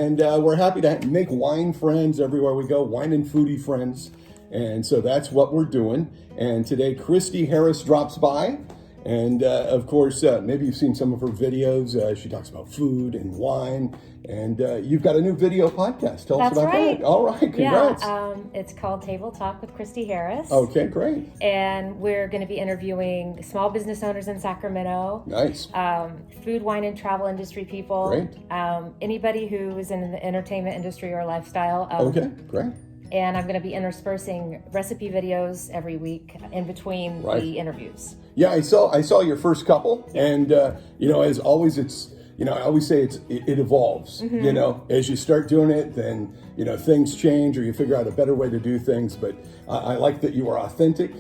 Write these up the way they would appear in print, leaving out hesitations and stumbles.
And we're happy to make wine friends everywhere we go, wine and foodie friends. And so that's what we're doing. And today, Kristy Harris drops by. And of course, maybe you've seen some of her videos. She talks about food and wine. And you've got a new video podcast. Tell us about that. All right, congrats. Yeah, it's called Table Talk with Kristy Harris. Okay, great. And we're going to be interviewing small business owners in Sacramento. Nice. Food, wine, and travel industry people. Great. Anybody who is in the entertainment industry or lifestyle. Okay, great. And I'm going to be interspersing recipe videos every week in between the interviews. Yeah, I saw your first couple, and as always, it's I always say it evolves. Mm-hmm. As you start doing it, then things change, or you figure out a better way to do things. But I like that you are authentic,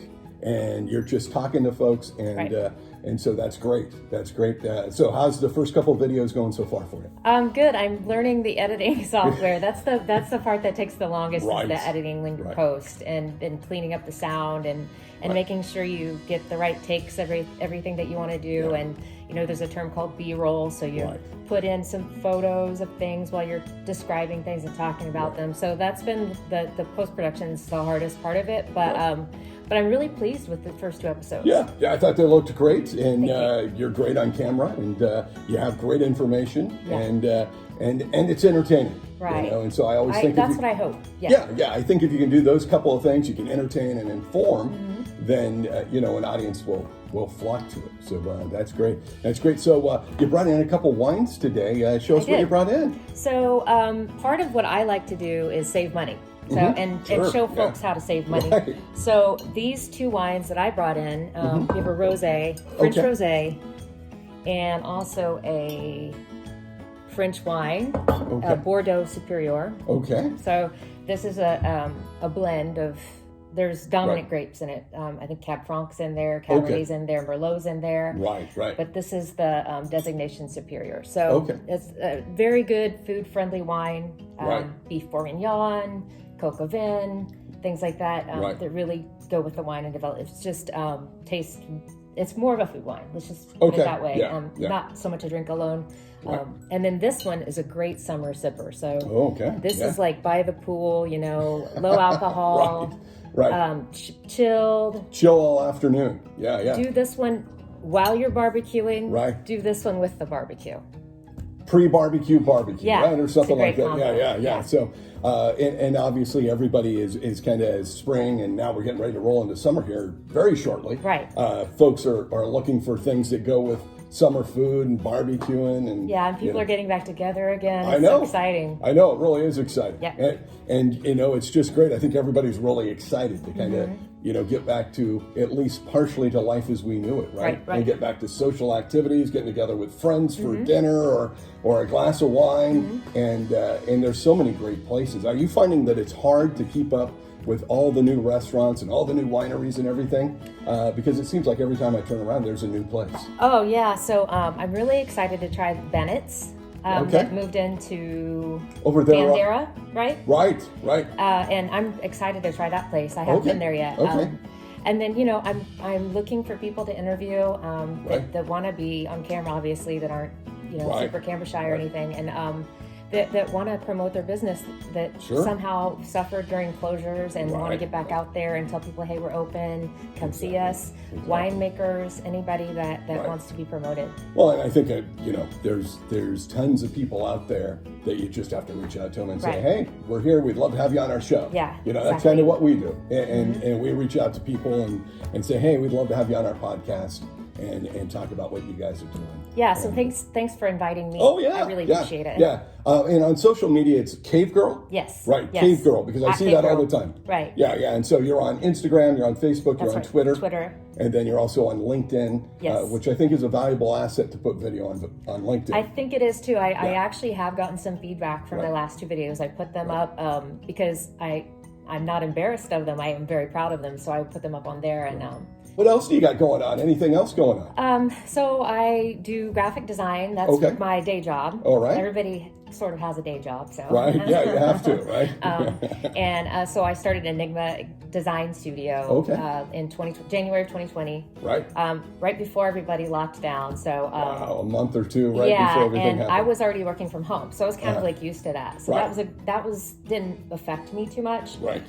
and you're just talking to folks, and so that's great. That's great. So how's the first couple of videos going so far for you? Good. I'm learning the editing software. That's the part that takes the longest, is the editing post and cleaning up the sound and making sure you get the right takes, everything that you want to do. And there's a term called B-roll, so you put in some photos of things while you're describing things and talking about them. So that's been the post-production is the hardest part of it, but I'm really pleased with the first two episodes. Yeah, I thought they looked great, and you're great on camera, and you have great information, and it's entertaining. Right. And so I always think that's what I hope. Yeah. I think if you can do those couple of things, you can entertain and inform, then an audience will flock to it. So that's great. That's great. So you brought in a couple wines today. Show us what you brought in. So part of what I like to do is save money. So and show folks how to save money. Right. So these two wines that I brought in, we have a rosé, French rosé, and also a French wine, a Bordeaux Superior. Okay. So this is a blend of. There's dominant grapes in it. I think Cab Franc's in there, Cabernet's in there, Merlot's in there. Right. But this is the designation Superior. So it's a very good food-friendly wine. Beef Bourguignon, coq au vin, things like that that really go with the wine and develop. It's just taste. It's more of a food wine. Let's just put it that way. Not so much a drink alone. And then this one is a great summer sipper. So this is like by the pool, low alcohol. Chilled. Chill all afternoon. Yeah. Do this one while you're barbecuing. Do this one with the barbecue. Pre-barbecue barbecue, or something like that. Combo. Yeah. So, and obviously everybody is kind of spring, and now we're getting ready to roll into summer here very shortly. Right. Folks are looking for things that go with summer food and barbecuing, and people are getting back together again. It's so exciting. I know, it really is exciting. Yeah. And it's just great. I think everybody's really excited to kind of get back to at least partially to life as we knew it, right? And get back to social activities, getting together with friends for dinner or a glass of wine, and there's so many great places. Are you finding that it's hard to keep up with all the new restaurants and all the new wineries and everything? Because it seems like every time I turn around, there's a new place. Oh, yeah. So I'm really excited to try Bennett's. That moved into over there, Bandera, right? Right. And I'm excited to try that place. I haven't been there yet. And then, I'm looking for people to interview that want to be on camera, obviously, that aren't, super camera shy or anything. And that want to promote their business that somehow suffered during closures and want to get back out there and tell people, hey, we're open, come see us. Winemakers, anybody that wants to be promoted. Well, and I think there's tons of people out there that you just have to reach out to them and say, hey, we're here, we'd love to have you on our show. Yeah, that's kind of what we do. And we reach out to people and say, hey, we'd love to have you on our podcast and talk about what you guys are doing. Yeah, so thanks for inviting me. Oh, yeah. I really appreciate it. Yeah. And on social media, it's Cave Girl? Yes. Right, yes. Cave Girl, because I see that all the time. Right. Yeah. And so you're on Instagram, you're on Facebook, you're on Twitter. Twitter. And then you're also on LinkedIn, which I think is a valuable asset to put video on LinkedIn. I think it is too. I actually have gotten some feedback from the last two videos. I put them up because I'm not embarrassed of them. I am very proud of them. So I put them up on there. And what else do you got going on? Anything else going on? So I do graphic design. That's my day job. All right. Everybody sort of has a day job, so right, yeah, you have to, right? So I started Enigma Design Studio in January of 2020, right before everybody locked down. So wow, a month or two before everything happened. I was already working from home, so I was kind of like used to that. So that didn't affect me too much, right?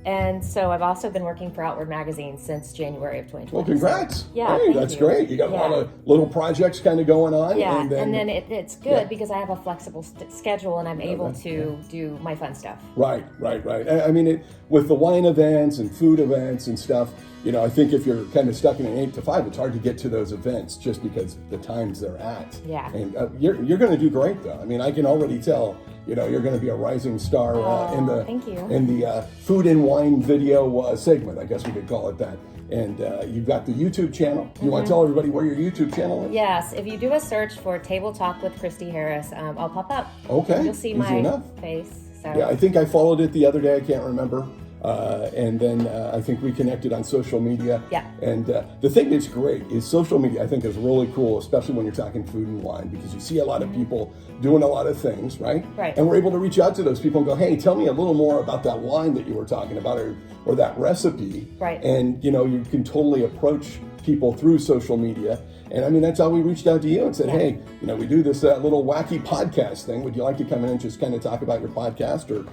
And so I've also been working for Outward Magazine since January of 2020. Well, congrats. Yeah, hey, that's great. You got a lot of little projects kind of going on. Yeah, and then it's good because I have a flexible schedule and I'm able to do my fun stuff. Right. I mean, with the wine events and food events and stuff, I think if you're kind of stuck in an 8 to 5, it's hard to get to those events just because the times they're at. Yeah. And you're going to do great, though. I mean, I can already tell, you're going to be a rising star in the food and wine video segment, I guess we could call it that. And you've got the YouTube channel. You want to tell everybody where your YouTube channel is? Yes. If you do a search for Table Talk with Kristy Harris, I'll pop up. Okay. You'll see my face. So. Yeah, I think I followed it the other day. I can't remember. And then I think we connected on social media. Yeah. And the thing that's great is social media, I think, is really cool, especially when you're talking food and wine, because you see a lot of people doing a lot of things, right? Right. And we're able to reach out to those people and go, hey, tell me a little more about that wine that you were talking about or that recipe. Right. And, you can totally approach people through social media. And I mean, that's how we reached out to you and said, hey, we do this little wacky podcast thing. Would you like to come in and just kind of talk about your podcast or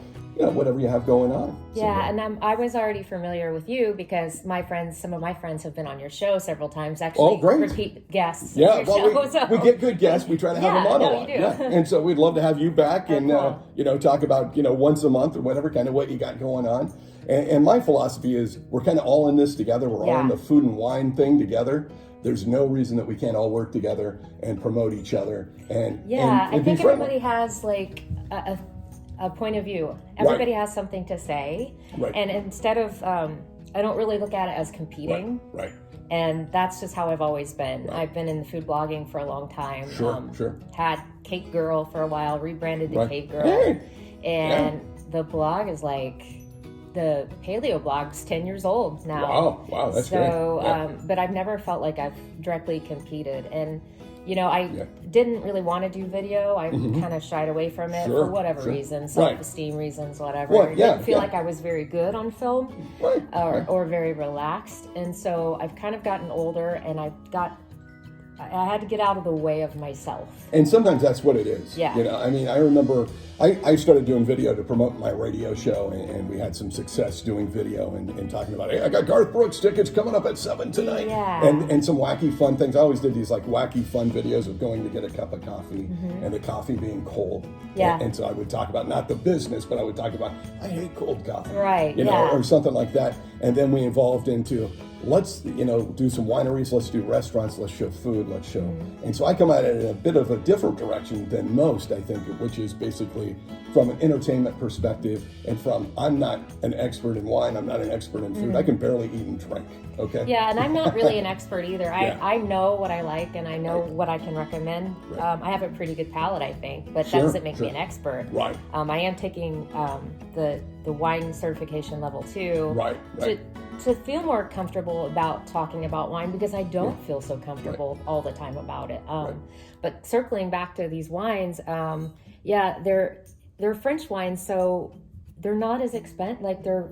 whatever you have going on? Yeah, and I was already familiar with you because some of my friends have been on your show several times. Actually, repeat guests. Yeah, we get good guests. We try to have them on a lot. You do. And so we'd love to have you back and talk about once a month or whatever kind of what you got going on. And my philosophy is we're kind of all in this together. We're all in the food and wine thing together. There's no reason that we can't all work together and promote each other. And I think everybody has like a point of view. Everybody has something to say. Right. And instead of, I don't really look at it as competing. Right. And that's just how I've always been. I've been in the food blogging for a long time. Sure. Had Cake Girl for a while, rebranded to Cake Girl. Hey. And the blog is like, the paleo blog's 10 years old now. Wow, that's great. So, but I've never felt like I've directly competed. And I didn't really want to do video. I kind of shied away from it for whatever reason, self-esteem reasons, whatever. I didn't feel like I was very good on film or very relaxed. And so I've kind of gotten older and I had to get out of the way of myself. And sometimes that's what it is. Yeah. I mean, I remember I started doing video to promote my radio show, and we had some success doing video and talking about, hey, I got Garth Brooks tickets coming up at 7 tonight. Yeah. And some wacky fun things. I always did these like wacky fun videos of going to get a cup of coffee and the coffee being cold. Yeah. And so I would talk about not the business, but I would talk about, I hate cold coffee. Right. Or something like that. And then we evolved into, let's do some wineries, let's do restaurants, let's show food, let's show. And so I come at it in a bit of a different direction than most, I think, which is basically from an entertainment perspective and from, I'm not an expert in wine, I'm not an expert in food, I can barely eat and drink, okay? Yeah, and I'm not really an expert either. I know what I like and I know what I can recommend. I have a pretty good palate, I think, but that doesn't make me an expert. Right. I am taking the wine certification level 2. Right. To feel more comfortable about talking about wine because I don't feel so comfortable all the time about it. But circling back to these wines, they're French wines, so they're not as expensive. Like they're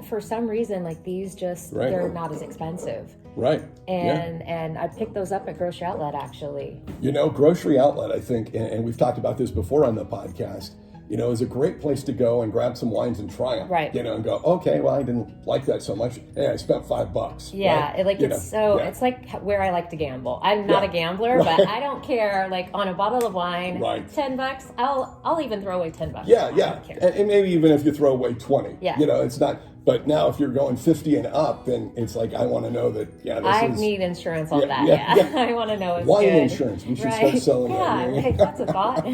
for some reason, like these they're not as expensive. Right. And I picked those up at Grocery Outlet actually. Grocery Outlet, I think, and we've talked about this before on the podcast, is a great place to go and grab some wines and try them. Right. And go, okay, well, I didn't like that so much. Hey, I spent $5. Yeah. Right? It's like where I like to gamble. I'm not a gambler, but I don't care. Like on a bottle of wine, $10, I'll even throw away $10. Yeah. And maybe even if you throw away 20. Yeah. It's not. But now, if you're going 50 and up, then it's like I want to know that. I need insurance on that. Yeah. I want to know it's wine good. Insurance. We should start selling that. That's a thought.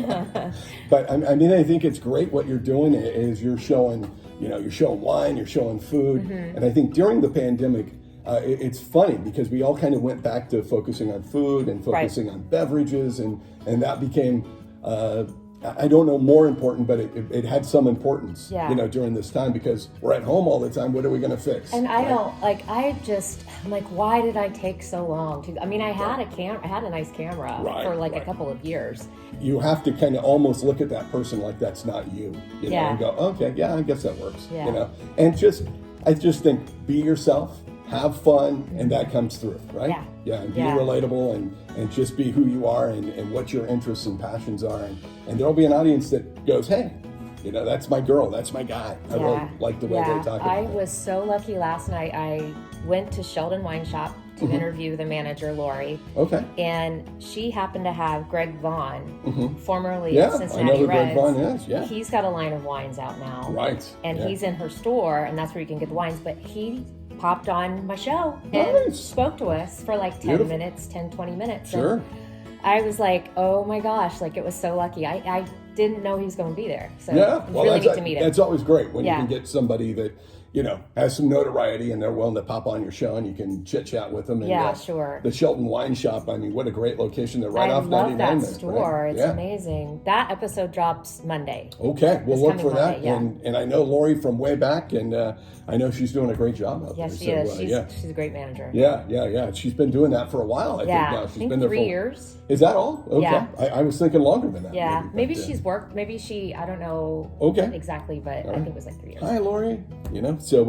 But I mean, I think it's great what you're doing. Is you're showing, you're showing wine, you're showing food, and I think during the pandemic, it's funny because we all kind of went back to focusing on food and focusing on beverages, and that became. I don't know more important, but it had some importance, Yeah. during this time, because we're at home all the time. What are we going to fix? And I don't I'm like, why did I take so long to? I mean, I had I had a nice camera for like a couple of years. You have to kind of almost look at that person like that's not you, know, and go, okay, yeah, I guess that works, and I just think be yourself. Have fun, and that comes through, right? Yeah, and be relatable, and just be who you are, and what your interests and passions are, and there'll be an audience that goes, hey, that's my girl, that's my guy. I really like the way they talk about it. I was so lucky last night. I went to Sheldon Wine Shop to interview the manager, Lori. Okay. And she happened to have Greg Vaughn, formerly Cincinnati I know who Reds. Greg Vaughn is, yeah. He's got a line of wines out now. Right. And he's in her store, and that's where you can get the wines, but he popped on my show and spoke to us for like 10 minutes, 10, 20 minutes. Sure. And I was like, oh my gosh, like it was so lucky. I didn't know he was going to be there. So it was really neat to meet him. That's always great when you can get somebody that, has some notoriety and they're willing to pop on your show and you can chit chat with them. And, sure. The Shelton Wine Shop, I mean, what a great location. They're right off 99. I love that there, store. right? It's amazing. That episode drops Monday. Okay, we'll look for that. Monday, and I know Lori from way back, and I know she's doing a great job out there. Yes, she is. She's a great manager. Yeah. She's been doing that for a while, I think now. She's been there 3 years. Is that all? Okay. Yeah. I was thinking longer than that. Yeah. Maybe she's worked. Maybe I don't know exactly, but I think it was like 3 years. Hi, Lori. So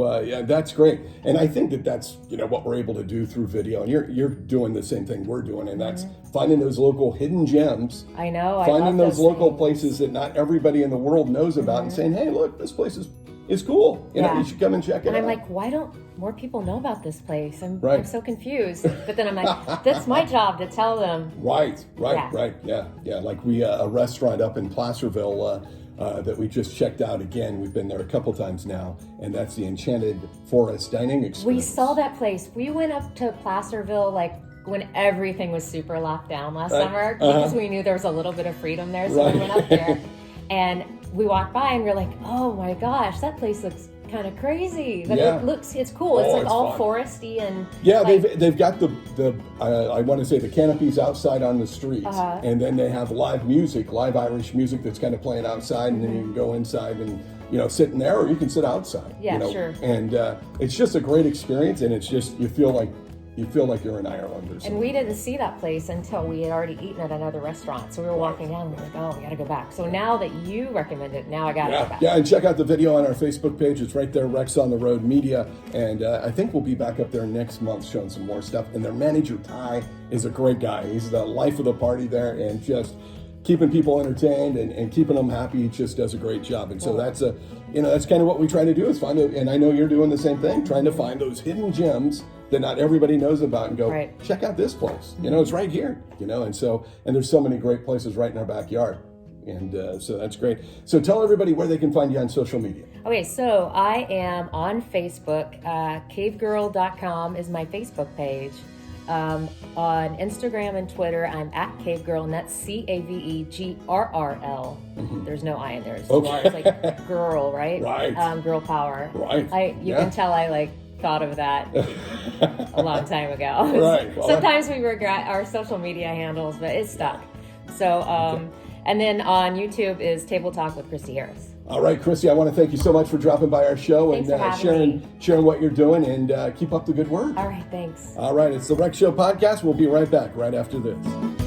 that's great. And I think that's, what we're able to do through video. And you're doing the same thing we're doing. And that's finding those local hidden gems. I know. Finding those local places that not everybody in the world knows about and saying, hey, look, this place is cool. You should come and check it out. And I'm like, why don't more people know about this place? I'm so confused. But then I'm like, that's my job to tell them. Right. Yeah. Like a restaurant up in Placerville that we just checked out again. We've been there a couple times now, and that's the Enchanted Forest Dining Experience. We saw that place. We went up to Placerville like when everything was super locked down last summer because we knew there was a little bit of freedom there. So we went up there and we walked by and we're like, oh my gosh, that place looks kind of crazy, but it's cool. It's like all foresty and they've got the I want to say the canopies outside on the streets, and then they have live Irish music that's kind of playing outside, and then you can go inside and sit in there, or you can sit outside. Sure. And it's just a great experience, and it's just you feel like you're in Ireland or something. And we didn't see that place until we had already eaten at another restaurant. So we were walking down and we were like, oh, we got to go back. So now that you recommend it, now I got to go back. Yeah, and check out the video on our Facebook page. It's right there, Rex on the Road Media. And I think we'll be back up there next month showing some more stuff. And their manager, Ty, is a great guy. He's the life of the party there and just keeping people entertained and keeping them happy. He just does a great job. And so that's kind of what we try to do is find it. And I know you're doing the same thing, trying to find those hidden gems that not everybody knows about and go, check out this place. It's right here, and there's so many great places right in our backyard. And so that's great. So tell everybody where they can find you on social media. Okay, so I am on Facebook. Cavegirl.com is my Facebook page. On Instagram and Twitter, I'm at Cavegirl, and that's CAVEGRRL. There's no I in there. It's 2 R's. It's like girl, right? Right. Girl power. Right. You can tell I thought of that a long time ago. Right. Well, sometimes we regret our social media handles, but it's stuck. So, and then on YouTube is Table Talk with Kristy Harris. All right, Kristy, I want to thank you so much for dropping by our show. Thanks and sharing what you're doing, and keep up the good work. All right, thanks. All right, it's the Rex Show podcast. We'll be right back right after this.